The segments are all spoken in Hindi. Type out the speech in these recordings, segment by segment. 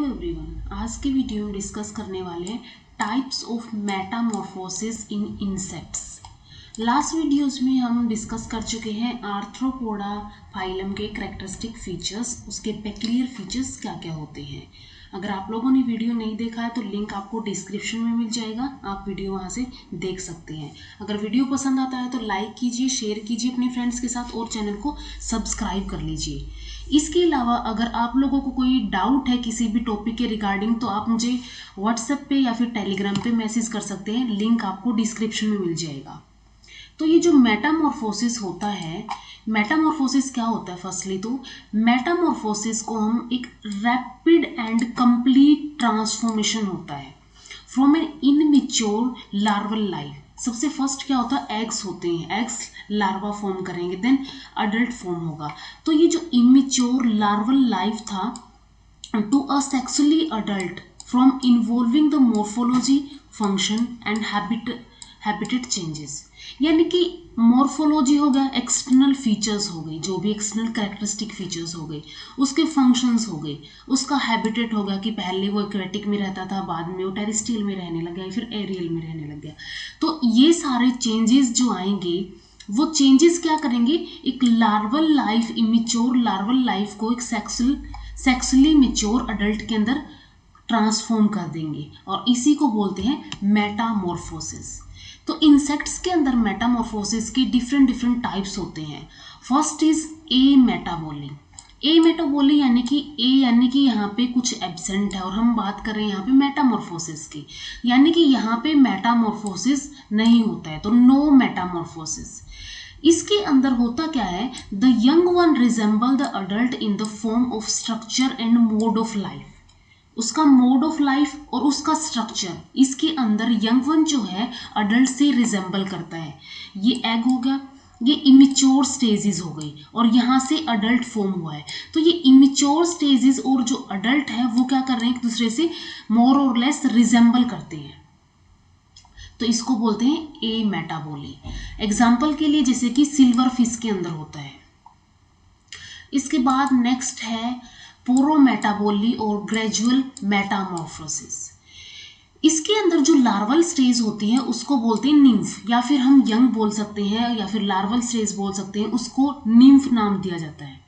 एवरीवन, आज के वीडियो में डिस्कस करने वाले हैं types of Metamorphosis in insects. Last videos में हम डिस्कस कर चुके हैं आर्थ्रोपोडा फाइलम के कैरेक्टरिस्टिक फीचर्स, उसके पेक्यूलियर फीचर्स क्या क्या होते हैं। अगर आप लोगों ने वीडियो नहीं देखा है तो लिंक आपको डिस्क्रिप्शन में मिल जाएगा, आप वीडियो वहां से देख सकते हैं। अगर वीडियो पसंद आता है तो लाइक कीजिए, शेयर कीजिए अपने फ्रेंड्स के साथ और चैनल को सब्सक्राइब कर लीजिए। इसके अलावा अगर आप लोगों को कोई डाउट है किसी भी टॉपिक के रिगार्डिंग तो आप मुझे व्हाट्सएप पे या फिर टेलीग्राम पे मैसेज कर सकते हैं, लिंक आपको डिस्क्रिप्शन में मिल जाएगा। तो ये जो मेटामॉर्फोसिस होता है, मेटामॉर्फोसिस क्या होता है? फर्स्टली तो मेटामॉर्फोसिस को हम एक रैपिड एंड कंप्लीट ट्रांसफॉर्मेशन होता है from an immature larval life. सबसे फर्स्ट क्या होता है? एग्स होते हैं, एग्स लार्वा फॉर्म करेंगे, देन अडल्ट फॉर्म होगा। तो ये जो इमेच्योर लार्वल लाइफ था to a sexually adult from involving the morphology, function and habitat changes. यानी कि मॉर्फोलॉजी हो गया, एक्सटर्नल फीचर्स हो गई, जो भी एक्सटर्नल कैरेक्टरिस्टिक फीचर्स हो गई, उसके फंक्शंस हो गए, उसका हैबिटेट हो गया कि पहले वो एक्वेटिक में रहता था, बाद में वो टेरेस्ट्रियल में रहने लग गया, फिर एरियल में रहने लग गया। तो ये सारे चेंजेस जो आएंगे वो चेंजेस क्या करेंगे? एक larval life, immature larval life को एक सेक्सुअली मेच्योर अडल्ट के अंदर ट्रांसफॉर्म कर देंगे, और इसी को बोलते हैं मेटामॉर्फोसिस। तो इंसेक्ट्स के अंदर मेटामॉर्फोसिस के डिफरेंट टाइप्स होते हैं। First is a मेटाबोली। ए मेटाबोली यानी कि यहाँ पे कुछ एब्सेंट है, और हम बात कर रहे हैं यहाँ पे मेटामॉर्फोसिस की, यानी कि यहाँ पे मेटामॉर्फोसिस नहीं होता है, तो नो मेटामॉर्फोसिस। इसके अंदर होता क्या है? The young one resemble the adult in the form of structure and mode of life. उसका मोड ऑफ लाइफ और उसका स्ट्रक्चर, इसके अंदर यंग वन जो है अडल्ट से रिजेंबल करता है। ये एग हो गया, ये इमेच्योर स्टेजेस हो गई, और यहाँ से अडल्ट फॉर्म हुआ है। तो ये इमेच्योर स्टेजेस और जो अडल्ट है वो क्या कर रहे हैं? एक दूसरे से मोर और लेस रिजेंबल करते हैं, तो इसको बोलते हैं ए मेटाबोली। एग्जाम्पल के लिए जैसे कि सिल्वर फिश के अंदर होता है। इसके बाद नेक्स्ट है पोरोमेटाबोली और ग्रेजुअल मेटामॉर्फोसिस। इसके अंदर जो लार्वल स्टेज होती है उसको बोलते हैं निम्फ, या फिर हम यंग बोल सकते हैं, या फिर लार्वल स्टेज बोल सकते हैं, उसको निम्फ नाम दिया जाता है।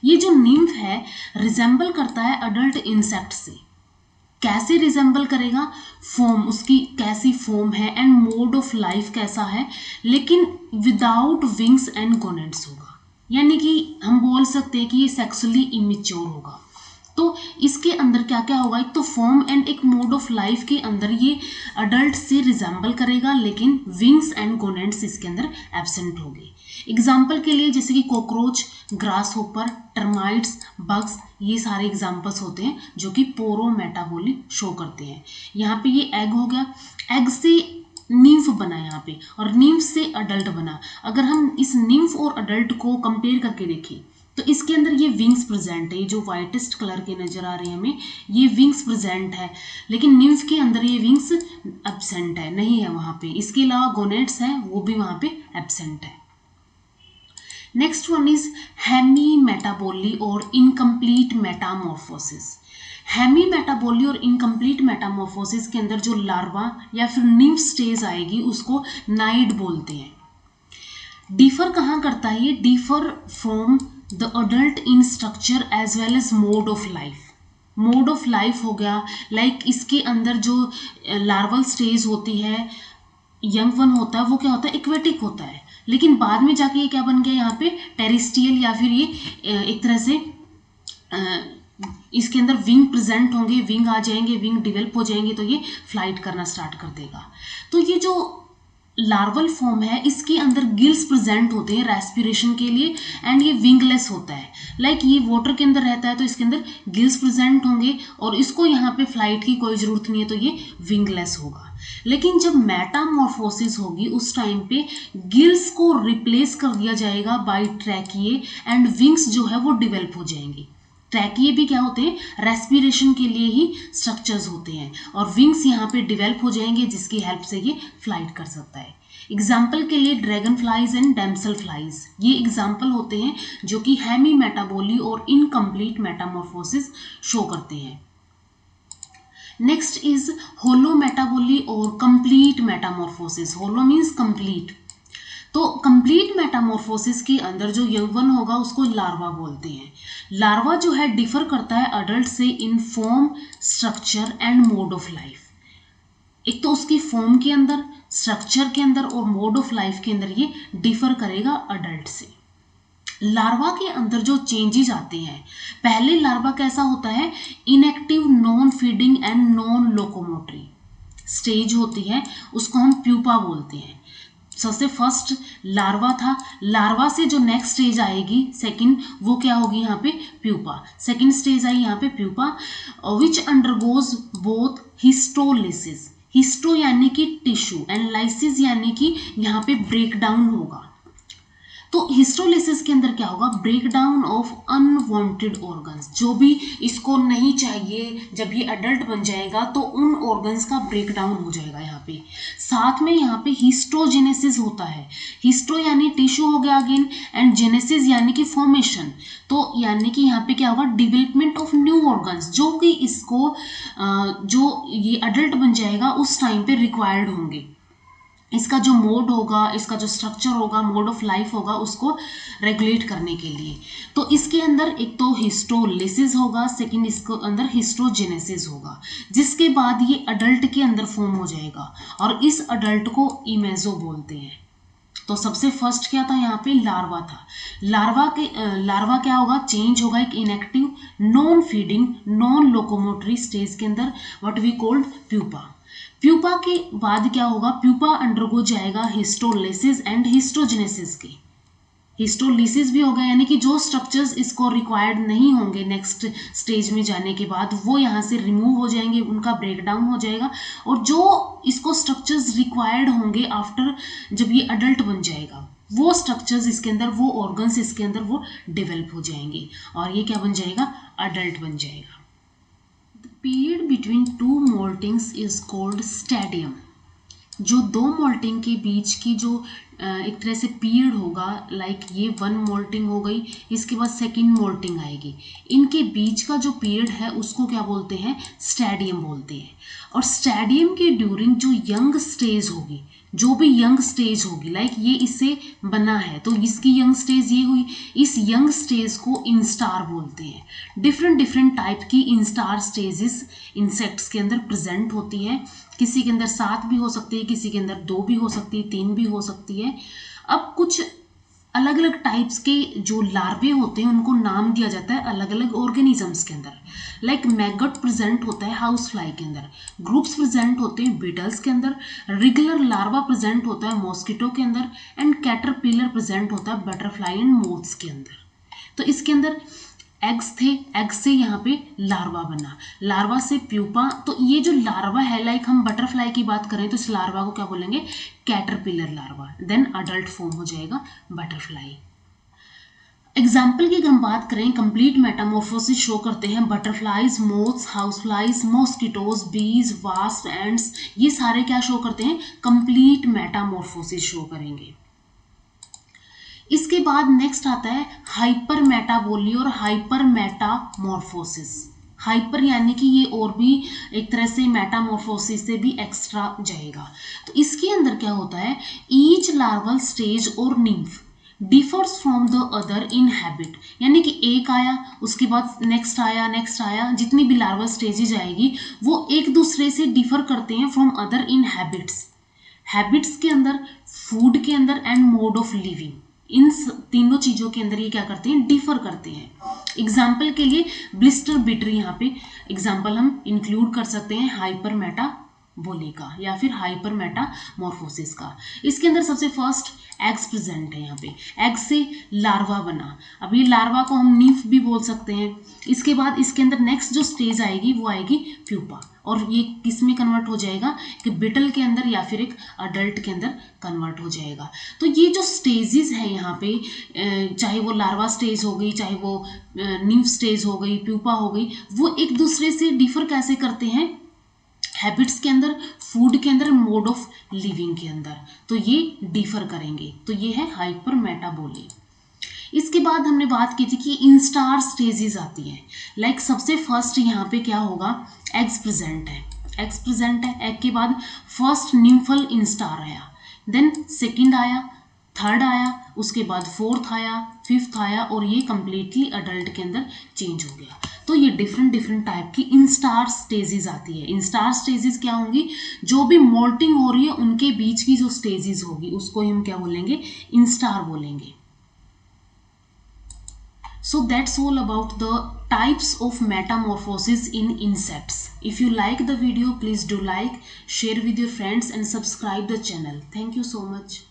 ये जो निम्फ है रिजेंबल करता है अडल्ट इंसेक्ट से। कैसे रिजेंबल करेगा? फॉर्म, उसकी कैसी फॉर्म है, एंड मोड ऑफ लाइफ कैसा है, लेकिन विदाउट विंग्स एंड गोनेड्स होगा। यानी कि हम बोल सकते हैं कि ये सेक्सुअली इमेच्योर होगा। तो इसके अंदर क्या क्या होगा? एक तो फॉर्म एंड एक मोड ऑफ लाइफ के अंदर ये अडल्ट से रिजेंबल करेगा, लेकिन विंग्स एंड गोनेड्स इसके अंदर एब्सेंट होंगे। एग्जाम्पल के लिए जैसे कि cockroach, grass hopper, termites, bugs, ये सारे एग्जाम्पल्स होते हैं जो कि पोरोमेटाबोली शो करते हैं। यहाँ पे ये एग हो गया, एग से निम्फ बना यहाँ पे, और निम्फ से अडल्ट बना। अगर हम इस निम्फ और अडल्ट को कंपेयर करके देखें तो इसके अंदर ये विंग्स प्रेजेंट है, ये जो वाइटेस्ट कलर के नजर आ रहे हैं हमें, ये विंग्स प्रेजेंट है, लेकिन निम्फ के अंदर ये विंग्स एब्सेंट है, नहीं है वहां पे। इसके अलावा गोनेड्स हैं, वो भी वहां पे एब्सेंट है। नेक्स्ट वन इज हेमी मेटाबोली और इनकम्प्लीट मेटामॉर्फोसिस। हेमी मेटाबोली और इनकम्प्लीट मेटामॉर्फोसिस के अंदर जो लार्वा या फिर निम्फ स्टेज आएगी उसको नाइड बोलते हैं। डिफर कहाँ करता है? ये differ from the adult in structure as well as mode of life. Mode of life हो गया, लाइक इसके अंदर जो लार्वल स्टेज होती है, यंग वन होता है, वो क्या होता है? एक्वेटिक होता है, लेकिन बाद में जाके ये क्या बन गया? यहाँ पे टेरेस्ट्रियल, या फिर ये एक तरह से इसके अंदर विंग प्रेजेंट होंगे, विंग आ जाएंगे, विंग डेवलप हो जाएंगे, तो ये फ्लाइट करना स्टार्ट कर देगा। तो ये जो लार्वल फॉर्म है इसके अंदर गिल्स प्रेजेंट होते हैं रेस्पिरेशन के लिए, एंड ये विंगलेस होता है। लाइक ये वाटर के अंदर रहता है तो इसके अंदर गिल्स प्रेजेंट होंगे, और इसको यहाँ पे फ्लाइट की कोई जरूरत नहीं है, तो ये विंगलेस होगा। लेकिन जब मेटामॉर्फोसिस होगी उस टाइम पे गिल्स को रिप्लेस कर दिया जाएगा बाय ट्रैकिए, एंड विंग्स जो है वो डेवलप हो जाएंगी। ट्रैकिए भी क्या होते हैं? रेस्पिरेशन के लिए ही स्ट्रक्चर्स होते हैं, और विंग्स यहाँ पे डेवलप हो जाएंगे जिसकी हेल्प से ये फ्लाइट कर सकता है। एग्जाम्पल के लिए dragon flies and damsel flies, ये एग्जाम्पल होते हैं जो कि हेमी मेटाबोली और इनकम्प्लीट मेटामॉर्फोसिस शो करते हैं। नेक्स्ट इज होलो मेटाबोली और कंप्लीट मेटामॉर्फोसिस। होलो मीन्स कंप्लीट। तो कंप्लीट मेटामॉर्फोसिस के अंदर जो यौवन होगा उसको लार्वा बोलते हैं। लार्वा जो है डिफर करता है अडल्ट से in form, structure and mode of life. एक तो उसकी फॉर्म के अंदर, स्ट्रक्चर के अंदर और मोड ऑफ लाइफ के अंदर ये डिफर करेगा अडल्ट से। लार्वा के अंदर जो चेंजेस आते हैं, पहले लार्वा कैसा होता है, inactive, non feeding and non locomotory stage होती है, उसको हम प्यूपा बोलते हैं। सबसे फर्स्ट लार्वा था, लार्वा से जो नेक्स्ट स्टेज आएगी सेकंड, वो क्या होगी यहाँ पे, प्यूपा। सेकंड स्टेज आई यहाँ पे pupa, which undergoes both histolysis, histo यानी कि टिश्यू एंड लाइसिस यानी कि यहाँ पे ब्रेक डाउन होगा। तो हिस्टोलिसिस के अंदर क्या होगा, break down of unwanted organs, जो भी इसको नहीं चाहिए जब ये अडल्ट बन जाएगा तो उन ऑर्गन्स का ब्रेक डाउन हो जाएगा यहाँ पे। साथ में यहाँ पे हिस्टोजेनेसिस होता है, हिस्टो यानी टिश्यू हो गया अगेन, एंड जेनेसिस यानी कि फॉर्मेशन। तो यानी कि यहाँ पे क्या होगा, डेवलपमेंट ऑफ न्यू ऑर्गन्स, जो कि इसको जो ये अडल्ट बन जाएगा उस टाइम पे रिक्वायर्ड होंगे। इसका जो मोड होगा, इसका जो स्ट्रक्चर होगा, मोड ऑफ लाइफ होगा, उसको रेगुलेट करने के लिए। तो इसके अंदर एक तो हिस्टोलिसिस होगा, सेकंड इसके अंदर हिस्टोजेनेसिस होगा, जिसके बाद ये अडल्ट के अंदर फॉर्म हो जाएगा और इस अडल्ट को इमेजो बोलते हैं। तो सबसे फर्स्ट क्या था यहाँ पे, लार्वा था। लार्वा क्या होगा, चेंज होगा एक inactive, non feeding, non locomotory stage के अंदर, what we called pupa. Pupa के बाद क्या होगा, प्यूपा अंडरगो जाएगा हिस्टोलिसिस एंड हिस्टोजेनेसिस के। हिस्टोलिसिस भी होगा यानी कि जो स्ट्रक्चर्स इसको रिक्वायर्ड नहीं होंगे नेक्स्ट स्टेज में जाने के बाद, वो यहाँ से रिमूव हो जाएंगे, उनका ब्रेक डाउन हो जाएगा, और जो इसको स्ट्रक्चर्स रिक्वायर्ड होंगे आफ्टर, जब ये अडल्ट बन जाएगा, वो स्ट्रक्चर्स इसके अंदर, वो ऑर्गन्स इसके अंदर वो डेवलप हो जाएंगे और ये क्या बन जाएगा, अडल्ट बन जाएगा। Period between two moultings is called stadium. जो दो मोल्टिंग के बीच की जो एक तरह से पीरियड होगा, लाइक ये वन मोल्टिंग हो गई, इसके बाद सेकंड मोल्टिंग आएगी, इनके बीच का जो पीरियड है उसको क्या बोलते हैं, स्टेडियम बोलते हैं। और स्टेडियम के ड्यूरिंग जो यंग स्टेज होगी, जो भी यंग स्टेज होगी, लाइक ये इससे बना है तो इसकी यंग स्टेज ये हुई, इस यंग स्टेज को इंस्टार बोलते हैं। डिफरेंट डिफरेंट टाइप की इंस्टार स्टेजेस इंसेक्ट्स के अंदर प्रेजेंट होती है, किसी के अंदर 7 भी हो सकती है, किसी के अंदर 2 भी हो सकती है, 3 भी हो सकती है। अब कुछ अलग अलग टाइप्स के जो लार्वे होते हैं उनको नाम दिया जाता है अलग अलग ऑर्गेनिजम्स के अंदर। लाइक मैगट प्रेजेंट होता है हाउस फ्लाई के अंदर, ग्रुप्स प्रेजेंट होते हैं बीटल्स के अंदर, रेगुलर लार्वा प्रेजेंट होता है मॉस्किटो के अंदर, एंड कैटरपिलर प्रेजेंट होता है बटरफ्लाई एंड मोथ्स के अंदर। तो इसके अंदर एग्स थे, एग से यहाँ पे लार्वा बना, लार्वा से प्यूपा। तो ये जो लार्वा है, लाइक हम बटरफ्लाई की बात करें तो इस लार्वा को क्या बोलेंगे, caterpillar larva, then adult form हो जाएगा बटरफ्लाई। एग्जाम्पल की अगर हम बात करें, कंप्लीट मेटामॉर्फोसिस शो करते हैं butterflies, moths, house flies, mosquitoes, बीज, वास्प, एंड्स, ये सारे क्या शो करते हैं, कंप्लीट मेटामॉर्फोसिस शो करेंगे। इसके बाद नेक्स्ट आता है हाइपर मेटाबोली और हाइपर मेटामॉर्फोसिस। हाइपर यानी कि ये और भी एक तरह से मेटामॉर्फोसिस से भी एक्स्ट्रा जाएगा। तो इसके अंदर क्या होता है, ईच लार्वल स्टेज और nymph differs from the other in habit, यानी कि एक आया उसके बाद नेक्स्ट आया, जितनी भी लार्वल स्टेजेज आएगी वो एक दूसरे से डिफर करते हैं फ्रॉम अदर इन हैबिट्स के अंदर, फूड के अंदर एंड मोड ऑफ लिविंग। इन तीनों चीजों के अंदर ये क्या करते हैं, डिफर करते हैं। एग्जाम्पल के लिए ब्लिस्टर बिटर यहाँ पे एग्जाम्पल हम इंक्लूड कर सकते हैं हाइपर मेटाबोली का या फिर हाइपर मेटामॉर्फोसिस का। इसके अंदर सबसे फर्स्ट एग्स प्रेजेंट है, यहाँ पे एग से लार्वा बना, अब ये लार्वा को हम नीफ भी बोल सकते हैं। इसके बाद इसके अंदर नेक्स्ट जो स्टेज आएगी वो आएगी प्यूपा, और ये किस में कन्वर्ट हो जाएगा कि बिटल के अंदर या फिर एक अडल्ट के अंदर कन्वर्ट हो जाएगा। तो ये जो स्टेजेस है यहाँ पे, चाहे वो लार्वा स्टेज हो गई, चाहे वो नीफ स्टेज हो गई, प्यूपा हो गई, वो एक दूसरे से डिफर कैसे करते हैं, हैबिट्स के अंदर, फूड के अंदर, मोड ऑफ लिविंग के अंदर, तो ये डिफर करेंगे। तो ये है हाइपर मेटाबोली। इसके बाद हमने बात की थी कि इंस्टार स्टेजेस आती हैं, लाइक सबसे फर्स्ट यहाँ पे क्या होगा, एग्स प्रेजेंट है, एक्स प्रेजेंट है, एग के बाद फर्स्ट निम्फल इंस्टार आया, देन सेकंड आया, थर्ड आया, उसके बाद फोर्थ आया, फिफ्थ आया और ये कंप्लीटली अडल्ट के अंदर चेंज हो गया। तो ये डिफरेंट डिफरेंट टाइप की इंस्टार स्टेजेस आती है। इंस्टार स्टेजेस क्या होंगी, जो भी मोल्टिंग हो रही है उनके बीच की जो स्टेजेस होगी उसको हम क्या बोलेंगे, इंस्टार बोलेंगे। So that's all about the types of metamorphosis in insects. If you like the video, please do like, share with your friends and subscribe the channel. Thank you so much.